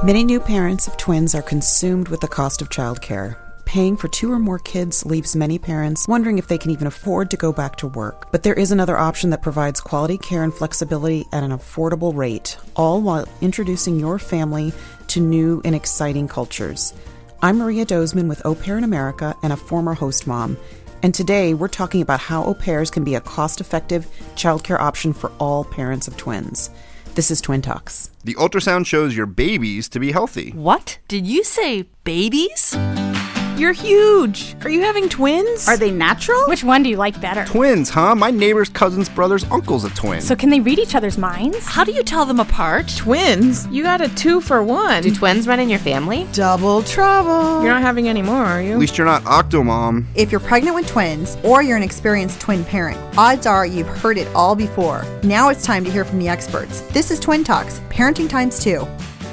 Many new parents of twins are consumed with the cost of childcare. Paying for 2 or more kids leaves many parents wondering if they can even afford to go back to work. But there is another option that provides quality care and flexibility at an affordable rate, all while introducing your family to new and exciting cultures. I'm Maria Dozman with Au Pair in America and a former host mom. And today we're talking about how au pairs can be a cost-effective childcare option for all parents of twins. This is Twin Talks. The ultrasound shows your babies to be healthy. What? Did you say babies? You're huge. Are you having twins? Are they natural? Which one do you like better? Twins, huh? My neighbor's cousin's brother's uncle's a twin. So can they read each other's minds? How do you tell them apart? Twins? You got a 2 for 1. Do twins run in your family? Double trouble. You're not having any more, are you? At least you're not Octomom. If you're pregnant with twins or you're an experienced twin parent, odds are you've heard it all before. Now it's time to hear from the experts. This is Twin Talks, Parenting Times 2.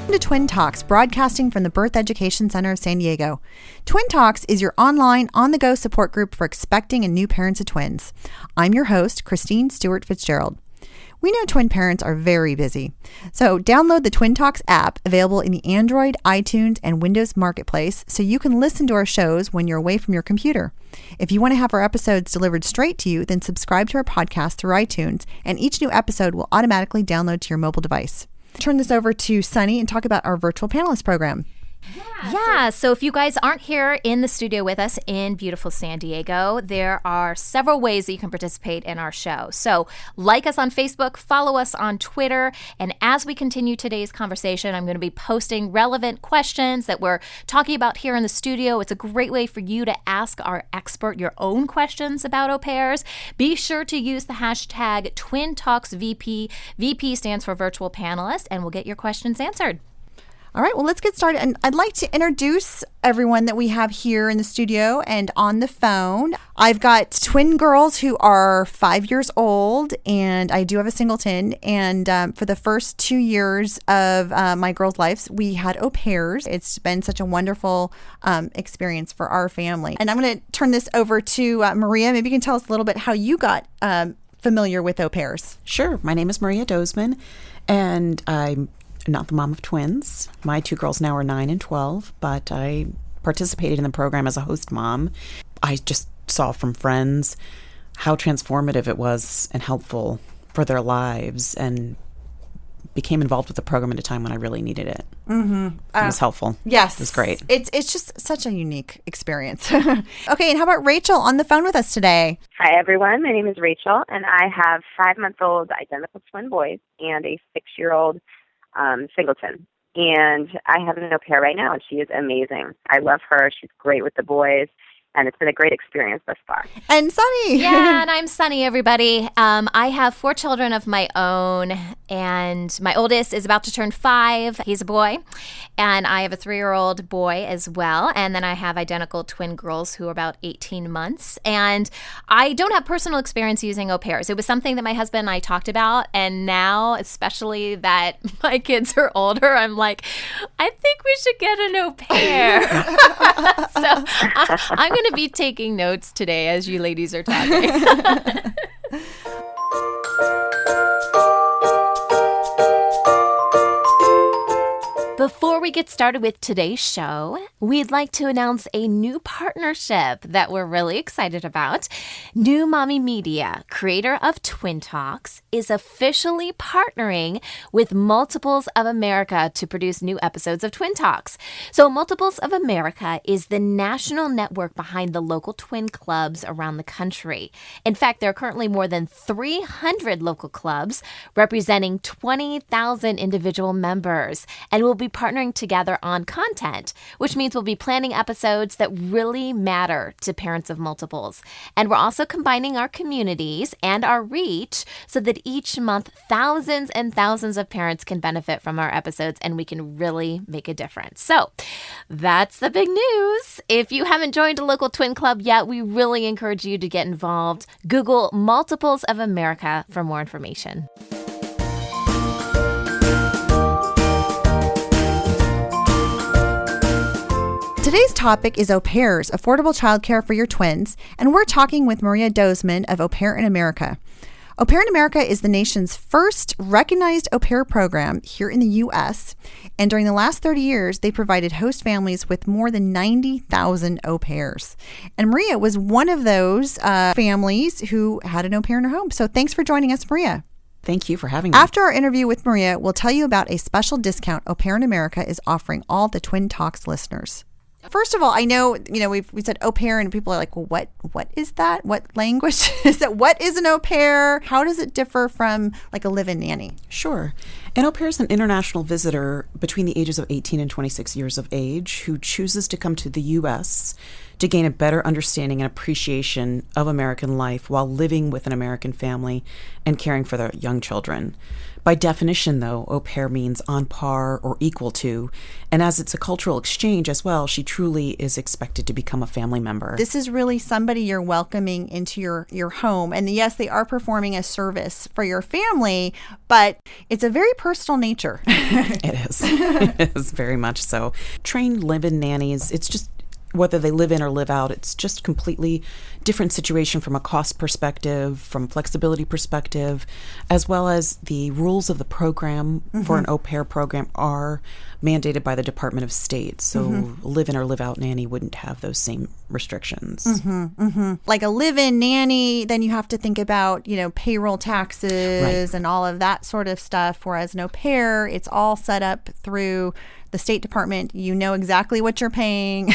To Twin Talks, broadcasting from the Birth Education Center of San Diego. Twin Talks is your online, on-the-go support group for expecting and new parents of twins. I'm your host, Christine Stewart Fitzgerald. We know twin parents are very busy, so download the Twin Talks app available in the Android, iTunes, and Windows Marketplace so you can listen to our shows when you're away from your computer. If you want to have our episodes delivered straight to you, then subscribe to our podcast through iTunes, and each new episode will automatically download to your mobile device. Turn this over to Sunny and talk about our virtual panelist program. Yeah, so if you guys aren't here in the studio with us in beautiful San Diego, there are several ways that you can participate in our show. So like us on Facebook, follow us on Twitter, and as we continue today's conversation, I'm going to be posting relevant questions that we're talking about here in the studio. It's a great way for you to ask our expert your own questions about au pairs. Be sure to use the hashtag TwinTalksVP. VP stands for virtual panelist, and we'll get your questions answered. All right, well, let's get started. And I'd like to introduce everyone that we have here in the studio and on the phone. I've got twin girls who are 5 years old, and I do have a singleton. And for the first 2 years of my girls' lives, we had au pairs. It's been such a wonderful experience for our family. And I'm going to turn this over to Maria. Maybe you can tell us a little bit how you got familiar with au pairs. Sure. My name is Maria Dozman, and I'm not the mom of twins. My 2 girls now are 9 and 12, but I participated in the program as a host mom. I just saw from friends how transformative it was and helpful for their lives, and became involved with the program at a time when I really needed it. Mm-hmm. It was helpful. Yes. It was great. It's just such a unique experience. Okay, and how about Rachel on the phone with us today? Hi, everyone. My name is Rachel, and I have 5-month-old identical twin boys and a 6-year-old singleton. And I have an au pair right now, and she is amazing. I love her. She's great with the boys, and it's been a great experience thus far. And Sunny. Yeah, and I'm Sunny, everybody. I have 4 children of my own, and my oldest is about to turn 5. He's a boy. And I have a 3-year-old boy as well. And then I have identical twin girls who are about 18 months. And I don't have personal experience using au pairs. It was something that my husband and I talked about. And now, especially that my kids are older, I'm like, I think we should get an au pair. So I'm going to be taking notes today as you ladies are talking. Before we get started with today's show, we'd like to announce a new partnership that we're really excited about. New Mommy Media, creator of Twin Talks, is officially partnering with Multiples of America to produce new episodes of Twin Talks. So Multiples of America is the national network behind the local twin clubs around the country. In fact, there are currently more than 300 local clubs representing 20,000 individual members, and we'll be partnering together on content, which means we'll be planning episodes that really matter to parents of multiples. And we're also combining our communities and our reach so that each month thousands and thousands of parents can benefit from our episodes, and we can really make a difference. So that's the big news. If you haven't joined a local twin club yet, we really encourage you to get involved. Google Multiples of America for more information. Today's topic is au pairs, affordable childcare for your twins, and we're talking with Maria Dozman of Au Pair in America. Au Pair in America is the nation's first recognized au pair program here in the U.S. And during the last 30 years, they provided host families with more than 90,000 au pairs. And Maria was one of those families who had an au pair in her home. So thanks for joining us, Maria. Thank you for having me. After our interview with Maria, we'll tell you about a special discount Au Pair in America is offering all the Twin Talks listeners. First of all, I know, we said au pair and people are like, well, what is that? What language is that? What is an au pair? How does it differ from like a live-in nanny? Sure. An au pair is an international visitor between the ages of 18 and 26 years of age who chooses to come to the U.S. to gain a better understanding and appreciation of American life while living with an American family and caring for their young children. By definition, though, au pair means on par or equal to, and as it's a cultural exchange as well, she truly is expected to become a family member. This is really somebody you're welcoming into your home. And yes, they are performing a service for your family, but it's a very personal nature. It is. It is very much so. Trained live-in nannies, it's just whether they live in or live out, it's just completely different situation from a cost perspective, from flexibility perspective, as well as the rules of the program for an au pair program are mandated by the Department of State. So a live in or live out nanny wouldn't have those same restrictions. Like a live-in nanny, then you have to think about, payroll taxes and all of that sort of stuff. Whereas an au pair, it's all set up through the State Department. You know exactly what you're paying.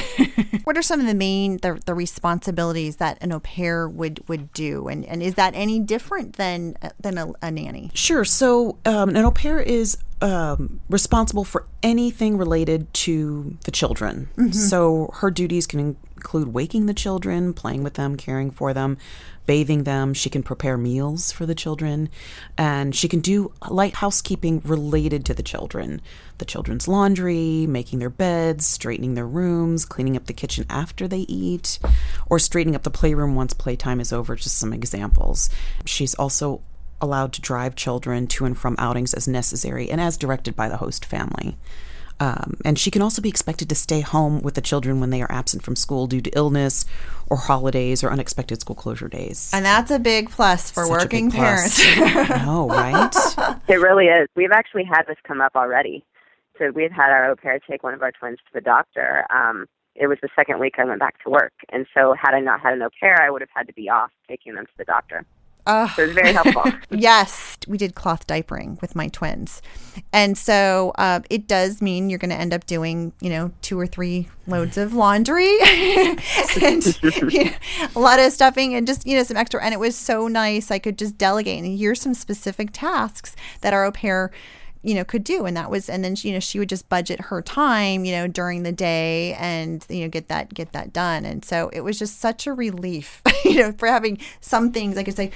What are some of the main the responsibilities that an au pair would do? And is that any different than a nanny? Sure. So an au pair is responsible for anything related to the children. So her duties can include waking the children, playing with them, caring for them, bathing them. She can prepare meals for the children, and she can do light housekeeping related to the children. The children's laundry, making their beds, straightening their rooms, cleaning up the kitchen after they eat, or straightening up the playroom once playtime is over, just some examples. She's also allowed to drive children to and from outings as necessary and as directed by the host family. And she can also be expected to stay home with the children when they are absent from school due to illness or holidays or unexpected school closure days. And that's a big plus for working parents. I know, right? It really is. We've actually had this come up already. So we've had our au pair take one of our twins to the doctor. It was the second week I went back to work. And so had I not had an au pair, I would have had to be off taking them to the doctor. So it was very helpful. Yes. We did cloth diapering with my twins. And so it does mean you're going to end up doing, 2 or 3 loads of laundry and a lot of stuffing and just, some extra. And it was so nice. I could just delegate. And here's some specific tasks that our au pair could do. And then, she would just budget her time, during the day and, get that done. And so it was just such a relief, for having some things I could say,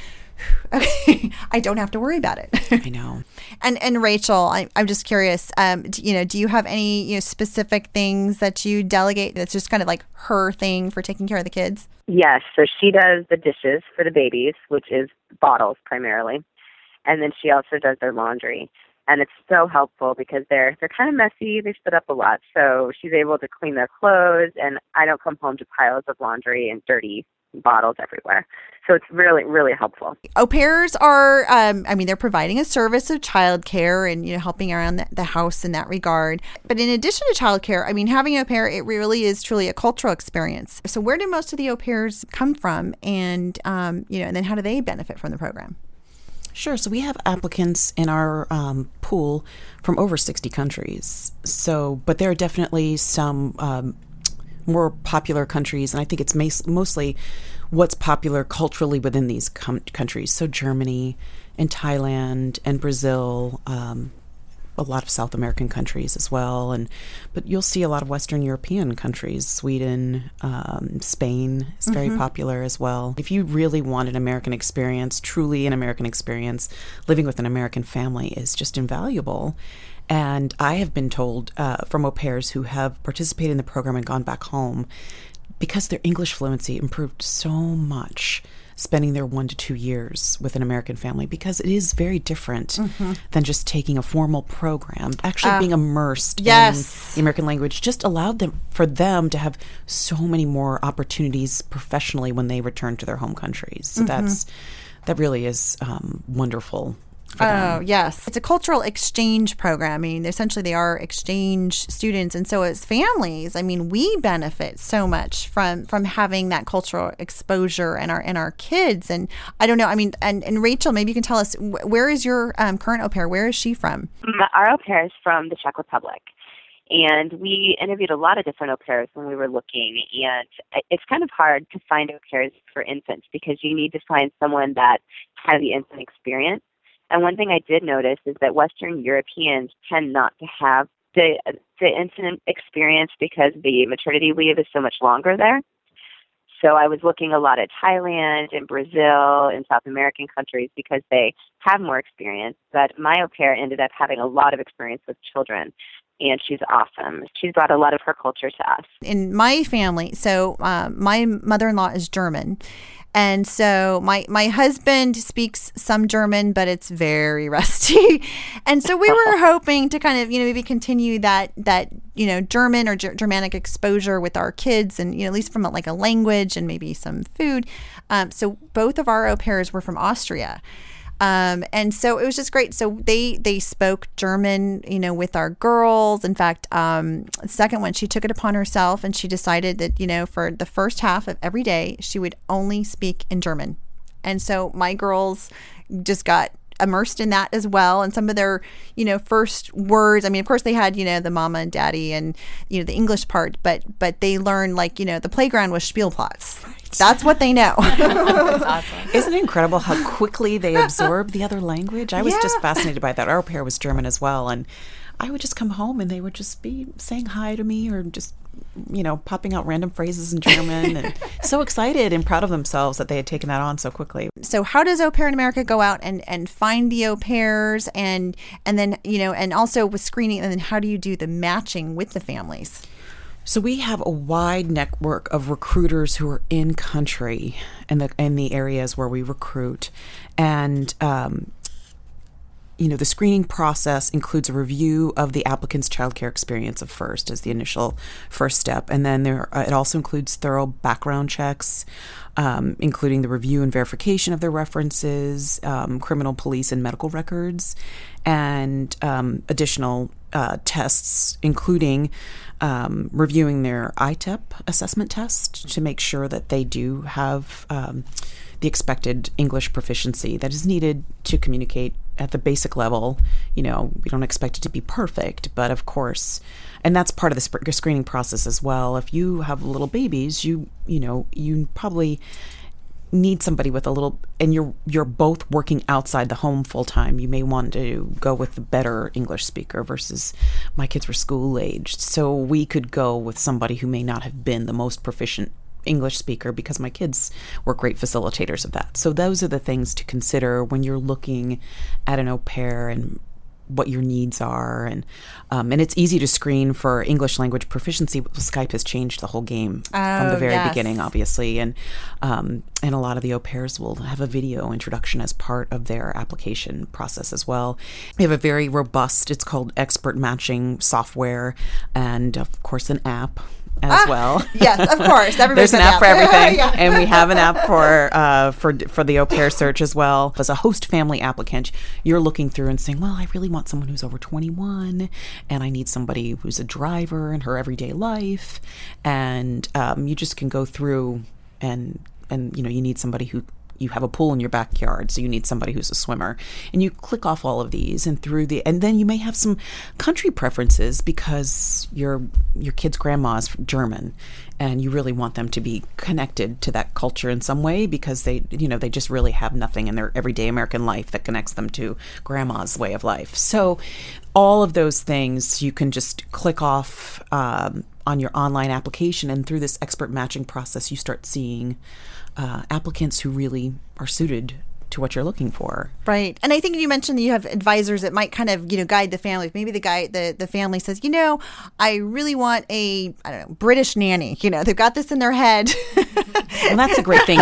okay, I don't have to worry about it. I know. And Rachel, I'm just curious, do you have any, specific things that you delegate that's just kind of like her thing for taking care of the kids? Yes. So she does the dishes for the babies, which is bottles primarily. And then she also does their laundry. And it's so helpful because they're kind of messy. They spit up a lot. So she's able to clean their clothes, and I don't come home to piles of laundry and dirty bottles everywhere. So it's really, really helpful. Au pairs are, they're providing a service of childcare and, helping around the house in that regard. But in addition to childcare, having an au pair, it really is truly a cultural experience. So where do most of the au pairs come from? And, and then how do they benefit from the program? Sure. So we have applicants in our pool from over 60 countries. But there are definitely some more popular countries, and I think it's mostly what's popular culturally within these countries. So Germany and Thailand and Brazil, a lot of South American countries as well. But you'll see a lot of Western European countries, Sweden, Spain is very popular as well. If you really want an American experience, truly an American experience, living with an American family is just invaluable. And I have been told from au pairs who have participated in the program and gone back home, because their English fluency improved so much spending their 1 to 2 years with an American family, because it is very different than just taking a formal program. Actually being immersed in the American language just allowed for them to have so many more opportunities professionally when they return to their home countries. So that really is wonderful. Oh, yes. It's a cultural exchange program. I mean, essentially they are exchange students. And so as families, I mean, we benefit so much from having that cultural exposure and our kids. And I don't know, I mean, and Rachel, maybe you can tell us, where is your current au pair? Where is she from? Our au pair is from the Czech Republic. And we interviewed a lot of different au pairs when we were looking. And it's kind of hard to find au pairs for infants because you need to find someone that has the infant experience. And one thing I did notice is that Western Europeans tend not to have the infant experience because the maternity leave is so much longer there. So I was looking a lot at Thailand and Brazil and South American countries because they have more experience. But my au pair ended up having a lot of experience with children. And she's awesome. She's brought a lot of her culture to us. In my family, so my mother-in-law is German. And so my husband speaks some German, but it's very rusty. And so we were hoping to kind of, maybe continue that German or Germanic exposure with our kids and, at least from a language and maybe some food. So both of our au pairs were from Austria. And so it was just great. So they spoke German, with our girls. In fact, the second one, she took it upon herself and she decided that, for the first half of every day, she would only speak in German. And so my girls just got immersed in that as well. And some of their, first words, I mean, of course they had, the mama and daddy and, the English part, but they learned the playground was Spielplatz. Right. That's what they know. That's awesome. Isn't it incredible how quickly they absorb the other language? I was just fascinated by that. Our au pair was German as well. And I would just come home and they would just be saying hi to me or just, popping out random phrases in German and so excited and proud of themselves that they had taken that on so quickly. So how does Au Pair in America go out and find the au pairs and then, and also with screening, and then how do you do the matching with the families? So we have a wide network of recruiters who are in country in the areas where we recruit. And, the screening process includes a review of the applicant's childcare experience at first as the initial first step. And then it also includes thorough background checks, including the review and verification of their references, criminal, police, and medical records, and additional tests, including reviewing their ITEP assessment test to make sure that they do have the expected English proficiency that is needed to communicate at the basic level. We don't expect it to be perfect, but of course, and that's part of the screening process as well. If you have little babies, you probably need somebody with a little, and you're both working outside the home full time. You may want to go with the better English speaker versus my kids were school aged. So we could go with somebody who may not have been the most proficient English speaker because my kids were great facilitators of that. So those are the things to consider when you're looking at an au pair and what your needs are. And it's easy to screen for English language proficiency. Skype has changed the whole game from the very beginning, obviously. And a lot of the au pairs will have a video introduction as part of their application process as well. We have a very robust, it's called expert matching software, and of course an app as well. Yes, of course. There's an app for everything. And we have an app for the au pair search as well. As a host family applicant, you're looking through and saying, well, I really want someone who's over 21, and I need somebody who's a driver in her everyday life. And you just can go through and you need somebody who, you have a pool in your backyard, so you need somebody who's a swimmer. And you click off all of these, and then you may have some country preferences because your kid's grandma is German, and you really want them to be connected to that culture in some way because they just really have nothing in their everyday American life that connects them to grandma's way of life. So all of those things you can just click off on your online application, and through this expert matching process, you start seeing applicants who really are suited to what you're looking for. Right. And I think you mentioned that you have advisors that might kind of, guide the family. Maybe the family says, I really want a, British nanny. They've got this in their head. Well, that's a great thing.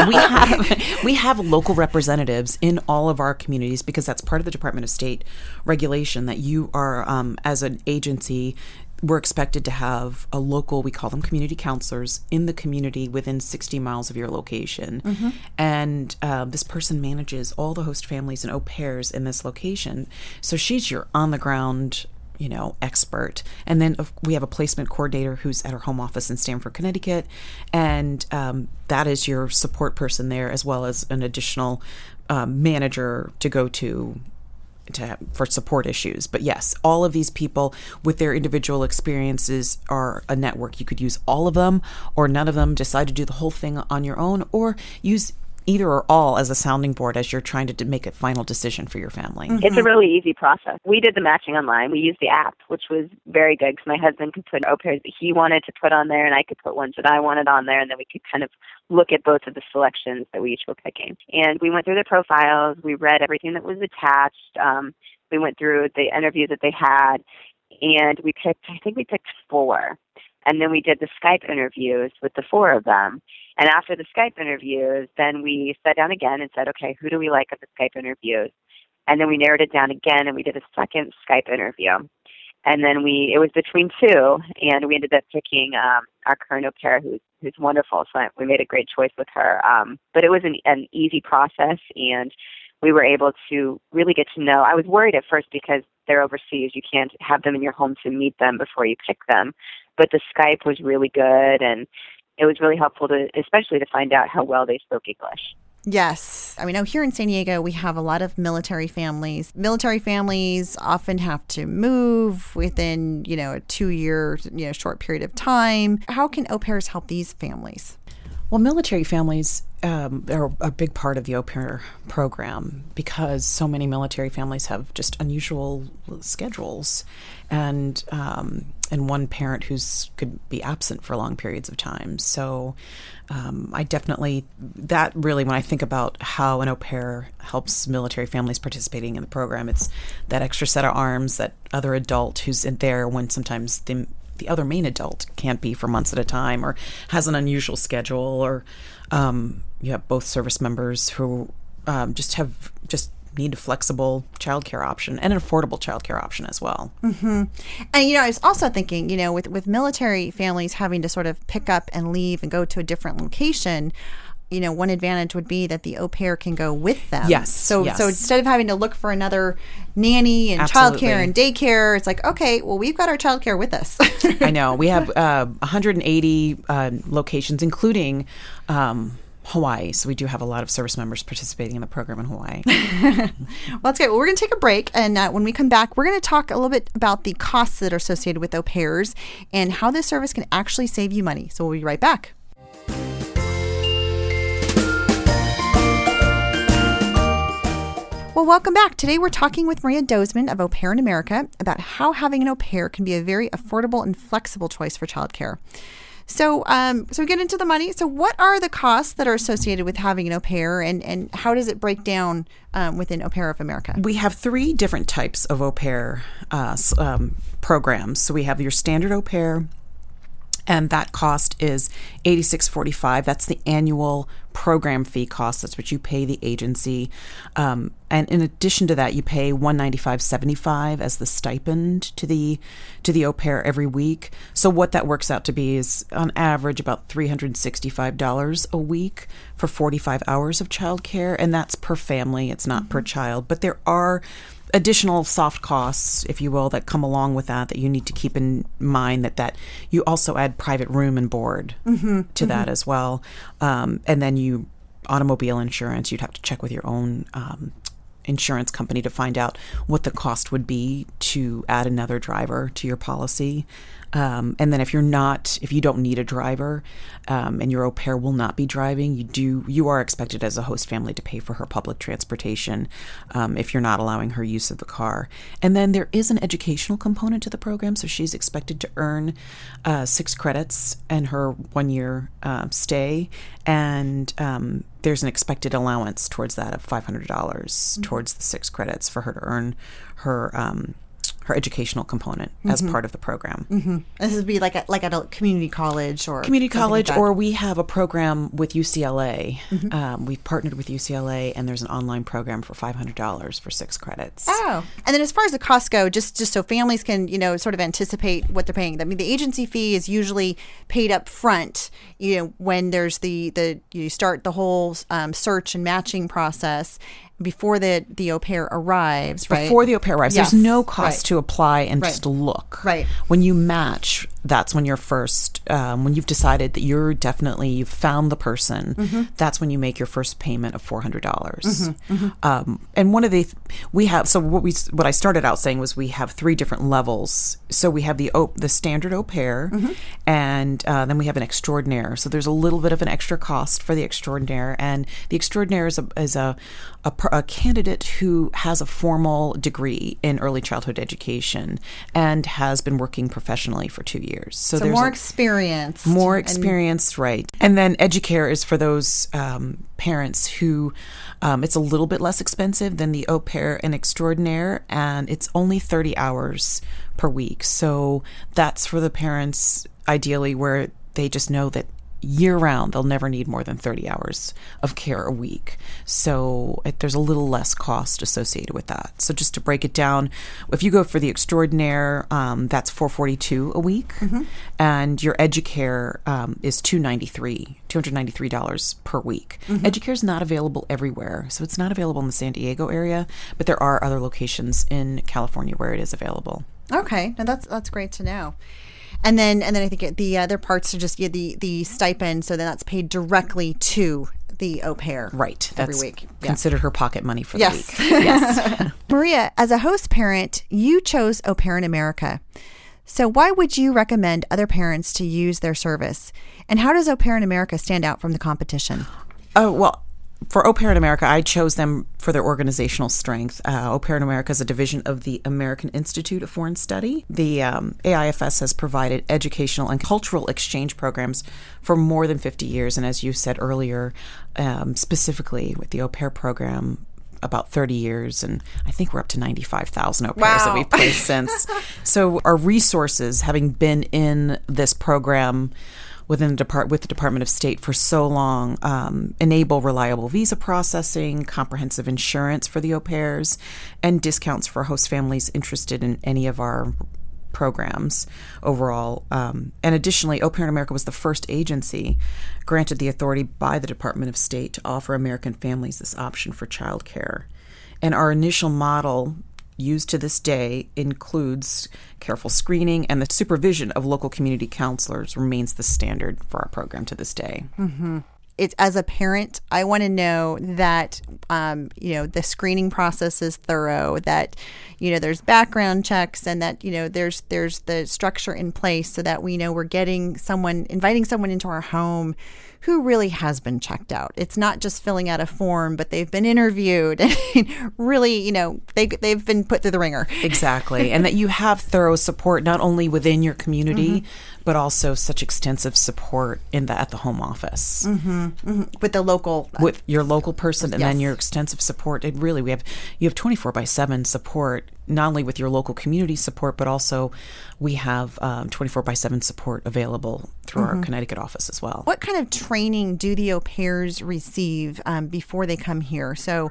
We have local representatives in all of our communities because that's part of the Department of State regulation that you are, as an agency, we're expected to have a local, we call them community counselors, in the community within 60 miles of your location. And this person manages all the host families and au pairs in this location. So she's your on-the-ground, expert. And then we have a placement coordinator who's at our home office in Stamford, Connecticut. And that is your support person there, as well as an additional manager to go to for support issues. But yes, all of these people with their individual experiences are a network. You could use all of them or none of them, decide to do the whole thing on your own, or use either or all as a sounding board as you're trying to make a final decision for your family. It's a really easy process. We did the matching online. We used the app, which was very good because my husband could put au pairs that he wanted to put on there, and I could put ones that I wanted on there, and then we could kind of look at both of the selections that we each were picking. And we went through their profiles. We read everything that was attached. We went through the interviews that they had, and I think we picked 4. And then we did the Skype interviews with the 4 of them. And after the Skype interviews, then we sat down again and said, okay, who do we like at the Skype interviews? And then we narrowed it down again, and we did a second Skype interview. And then it was between 2, and we ended up picking our current au pair, who's wonderful. So we made a great choice with her. But it was an easy process, and we were able to really get to know. I was worried at first because they're overseas. You can't have them in your home to meet them before you pick them. But the Skype was really good, and it was really helpful especially to find out how well they spoke English. Yes. I mean, here in San Diego, we have a lot of military families. Military families often have to move within, a 2-year, short period of time. How can au pairs help these families? Well, military families are a big part of the au pair program because so many military families have just unusual schedules, and one parent could be absent for long periods of time. So I definitely, that really, when I think about how an au pair helps military families participating in the program, it's that extra set of arms, that other adult who's in there when sometimes the other main adult can't be for months at a time or has an unusual schedule, or you have both service members who just need a flexible childcare option and an affordable childcare option as well. And, I was also thinking, with military families having to sort of pick up and leave and go to a different location, one advantage would be that the au pair can go with them. Yes. So instead of having to look for another nanny and childcare and daycare, it's like, okay, well, we've got our childcare with us. I know. We have 180 locations, including Hawaii. So we do have a lot of service members participating in the program in Hawaii. Well, that's great. Well, we're going to take a break. And when we come back, we're going to talk a little bit about the costs that are associated with au pairs and how this service can actually save you money. So we'll be right back. Well, welcome back. Today we're talking with Maria Dozman of Au Pair in America about how having an au pair can be a very affordable and flexible choice for childcare. So we get into the money. So what are the costs that are associated with having an au pair, and how does it break down within Au Pair of America? We have 3 different types of au pair programs. So we have your standard au pair, and that cost is $86.45. That's the annual program fee cost. That's what you pay the agency. And in addition to that, you pay $195.75 as the stipend to the au pair every week. So what that works out to be is, on average, about $365 a week for 45 hours of childcare, and that's per family. It's not per child, but there are additional soft costs, if you will, that come along with that you need to keep in mind, that you also add private room and board to that as well. And then automobile insurance, you'd have to check with your own insurance company to find out what the cost would be to add another driver to your policy. And then if you don't need a driver, and your au pair will not be driving, you are expected as a host family to pay for her public transportation, if you're not allowing her use of the car. And then there is an educational component to the program, so she's expected to earn 6 credits in her 1-year stay, and there's an expected allowance towards that of $500 towards the 6 credits for her to earn her her educational component as part of the program. Mm-hmm. This would be like at a community college or community college, like or we have a program with UCLA. We've partnered with UCLA, and there's an online program for $500 for 6 credits. Oh, and then as far as the costs go, just so families can sort of anticipate what they're paying. I mean, the agency fee is usually paid up front. When there's you start the whole search and matching process before the au pair arrives, right? Before the au pair arrives, Yes. there's no cost Right. to apply and Right. just look. Right. When you match, that's when you're first, when you've decided that you've found the person, that's when you make your first payment of $400. And one of what I started out saying was we have 3 different levels. So we have the standard au pair, and then we have an extraordinaire. So there's a little bit of an extra cost for the extraordinaire, and the extraordinaire is a candidate who has a formal degree in early childhood education and has been working professionally for 2 years. So there's more experience. More experience, right. And then Educare is for those parents who it's a little bit less expensive than the au pair and extraordinaire, and it's only 30 hours per week. So that's for the parents, ideally, where they just know that year-round they'll never need more than 30 hours of care a week. So there's a little less cost associated with that. So just to break it down, if you go for the extraordinaire, that's $442 a week, and your Educare is $293 per week. Educare is not available everywhere, so it's not available in the San Diego area, but there are other locations in California where it is available. Okay, now that's great to know. And then I think the other parts are just the stipend, so then that's paid directly to the au pair. Right. Every That's week. Yeah. considered her pocket money for the Yes. week. Yes. Maria, as a host parent, you chose Au Pair in America. So why would you recommend other parents to use their service? And how does Au Pair in America stand out from the competition? Oh, well, for Au Pair in America, I chose them for their organizational strength. Au Pair in America is a division of the American Institute of Foreign Study. The AIFS has provided educational and cultural exchange programs for more than 50 years. And as you said earlier, specifically with the Au Pair program, about 30 years, and I think we're up to 95,000 au pairs that we've placed since. So our resources, having been in this program with the Department of State for so long, enable reliable visa processing, comprehensive insurance for the au pairs, and discounts for host families interested in any of our programs overall. And additionally, Au Pair in America was the first agency granted the authority by the Department of State to offer American families this option for childcare. And our initial model, used to this day, includes careful screening, and the supervision of local community counselors remains the standard for our program to this day. It's, as a parent, I want to know that the screening process is thorough, that there's background checks, and that there's the structure in place so that we know we're inviting someone into our home who really has been checked out. It's not just filling out a form, but they've been interviewed and really, they've been put through the ringer. Exactly. And that you have thorough support, not only within your community, but also such extensive support at the home office. With the local... with your local person, and Yes. then your extensive support. You have 24/7 support, not only with your local community support, but also we have 24/7 support available through our Connecticut office as well. What kind of training do the au pairs receive before they come here? So,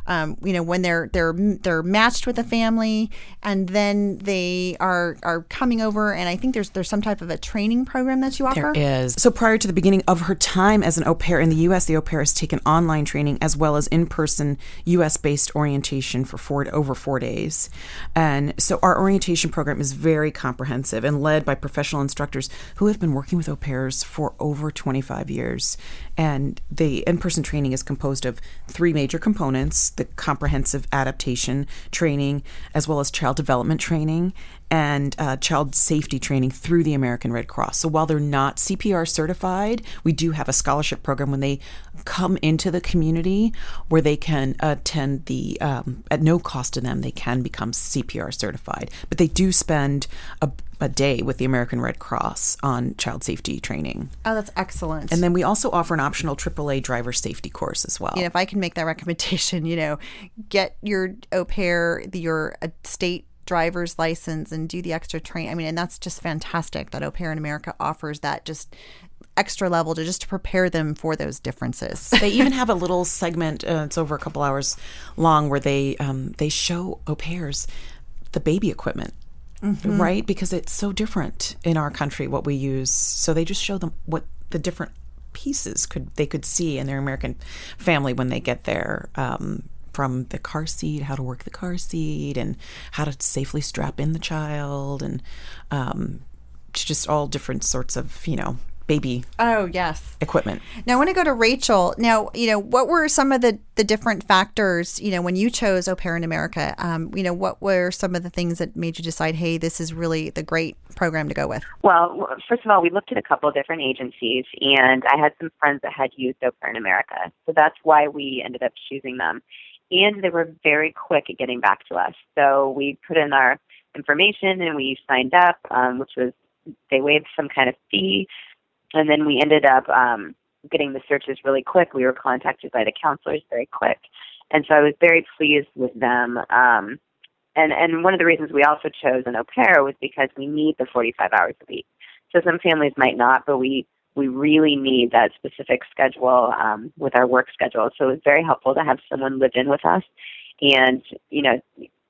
when they're matched with a family, and then they are coming over, and I think there's some type of a training program that you offer. There is. So prior to the beginning of her time as an au pair in the U.S., the au pair has taken online training as well as in-person U.S.-based orientation for over 4 days. And so our orientation program is very comprehensive and led by professional instructors who have been working with au pairs for over 25 years. And the in-person training is composed of 3 major components: the comprehensive adaptation training, as well as child development training, and child safety training through the American Red Cross. So while they're not CPR certified, we do have a scholarship program when they come into the community where they can attend at no cost to them, they can become CPR certified. But they do spend a day with the American Red Cross on child safety training. Oh, that's excellent. And then we also offer an optional AAA driver safety course as well. If I can make that recommendation, get your au pair your state driver's license and do the extra training. I mean, and that's just fantastic that Au Pair in America offers that just extra level to prepare them for those differences. They even have a little segment, it's over a couple hours long, where they show au pairs the baby equipment, right? Because it's so different in our country what we use. So they just show them what the different pieces they could see in their American family when they get there, from the car seat, how to work the car seat, and how to safely strap in the child, and just all different sorts of, baby equipment. Now I want to go to Rachel. Now, what were some of the different factors, when you chose Au Pair in America? What were some of the things that made you decide, hey, this is really the great program to go with? Well, first of all, we looked at a couple of different agencies, and I had some friends that had used Au Pair in America. So that's why we ended up choosing them. And they were very quick at getting back to us. So we put in our information and we signed up, which was, they waived some kind of fee. And then we ended up getting the searches really quick. We were contacted by the counselors very quick. And so I was very pleased with them. And one of the reasons we also chose an au pair was because we need the 45 hours a week. So some families might not, but we really need that specific schedule with our work schedule. So it was very helpful to have someone live in with us. And,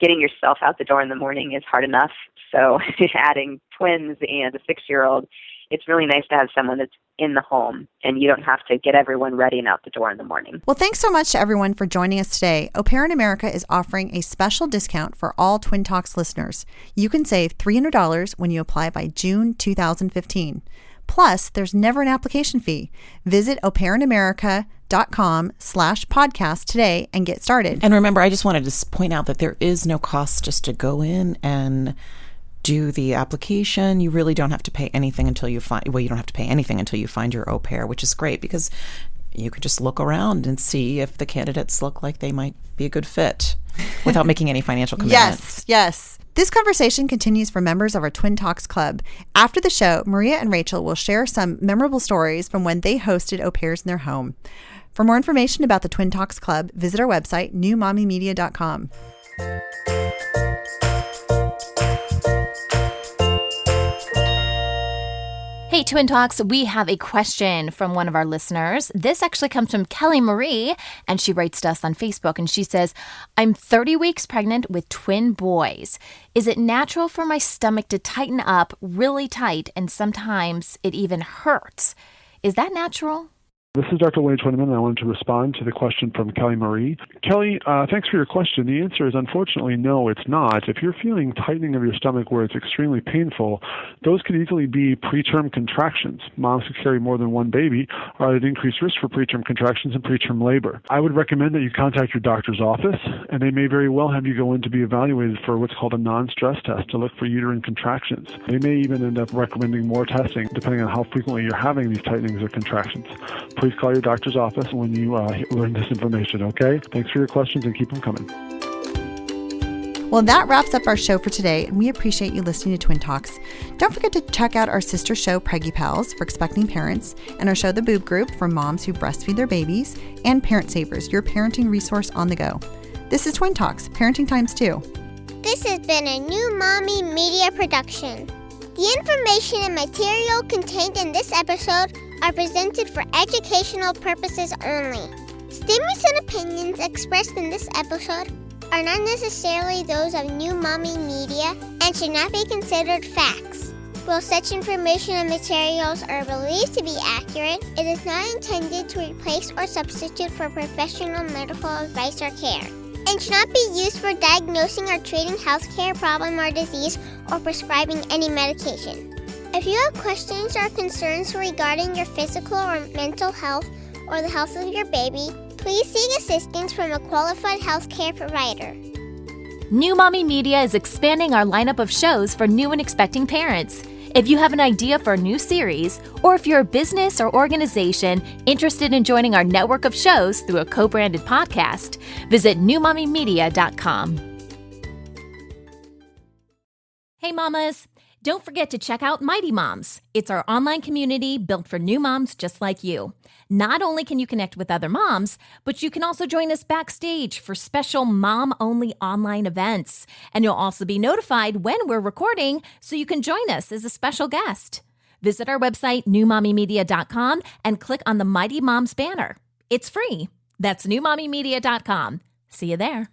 getting yourself out the door in the morning is hard enough. So adding twins and a 6-year-old, it's really nice to have someone that's in the home, and you don't have to get everyone ready and out the door in the morning. Well, thanks so much to everyone for joining us today. Au Pair in America is offering a special discount for all Twin Talks listeners. You can save $300 when you apply by June 2015. Plus, there's never an application fee. Visit aupairinamerica.com/podcast today and get started. And remember, I just wanted to point out that there is no cost just to go in and do the application. You really don't have to pay anything until you find, you don't have to pay anything until you find your au pair, which is great because you could just look around and see if the candidates look like they might be a good fit without making any financial commitment. Yes. This conversation continues for members of our Twin Talks Club. After the show, Maria and Rachel will share some memorable stories from when they hosted au pairs in their home. For more information about the Twin Talks Club, visit our website, newmommymedia.com. Hey, Twin Talks, we have a question from one of our listeners. This actually comes from Kelly Marie, and she writes to us on Facebook, and she says, I'm 30 weeks pregnant with twin boys. Is it natural for my stomach to tighten up really tight, and sometimes it even hurts? Is that natural? This is Dr. Wayne Twenneman, and I wanted to respond to the question from Kelly Marie. Kelly, thanks for your question. The answer is unfortunately no, it's not. If you're feeling tightening of your stomach where it's extremely painful, those could easily be preterm contractions. Moms who carry more than one baby are at increased risk for preterm contractions and preterm labor. I would recommend that you contact your doctor's office, and they may very well have you go in to be evaluated for what's called a non-stress test to look for uterine contractions. They may even end up recommending more testing depending on how frequently you're having these tightenings or contractions. Please call your doctor's office when you learn this information, okay? Thanks for your questions and keep them coming. Well, that wraps up our show for today, and we appreciate you listening to Twin Talks. Don't forget to check out our sister show, Preggy Pals, for expecting parents, and our show, The Boob Group, for moms who breastfeed their babies, and Parent Savers, your parenting resource on the go. This is Twin Talks, Parenting Times 2. This has been a New Mommy Media production. The information and material contained in this episode are presented for educational purposes only. Statements and opinions expressed in this episode are not necessarily those of New Mommy Media and should not be considered facts. While such information and materials are believed to be accurate, it is not intended to replace or substitute for professional medical advice or care, and should not be used for diagnosing or treating healthcare problem or disease or prescribing any medication. If you have questions or concerns regarding your physical or mental health or the health of your baby, please seek assistance from a qualified healthcare provider. New Mommy Media is expanding our lineup of shows for new and expecting parents. If you have an idea for a new series, or if you're a business or organization interested in joining our network of shows through a co-branded podcast, visit newmommymedia.com. Hey mamas! Don't forget to check out Mighty Moms. It's our online community built for new moms just like you. Not only can you connect with other moms, but you can also join us backstage for special mom-only online events. And you'll also be notified when we're recording so you can join us as a special guest. Visit our website, newmommymedia.com, and click on the Mighty Moms banner. It's free. That's newmommymedia.com. See you there.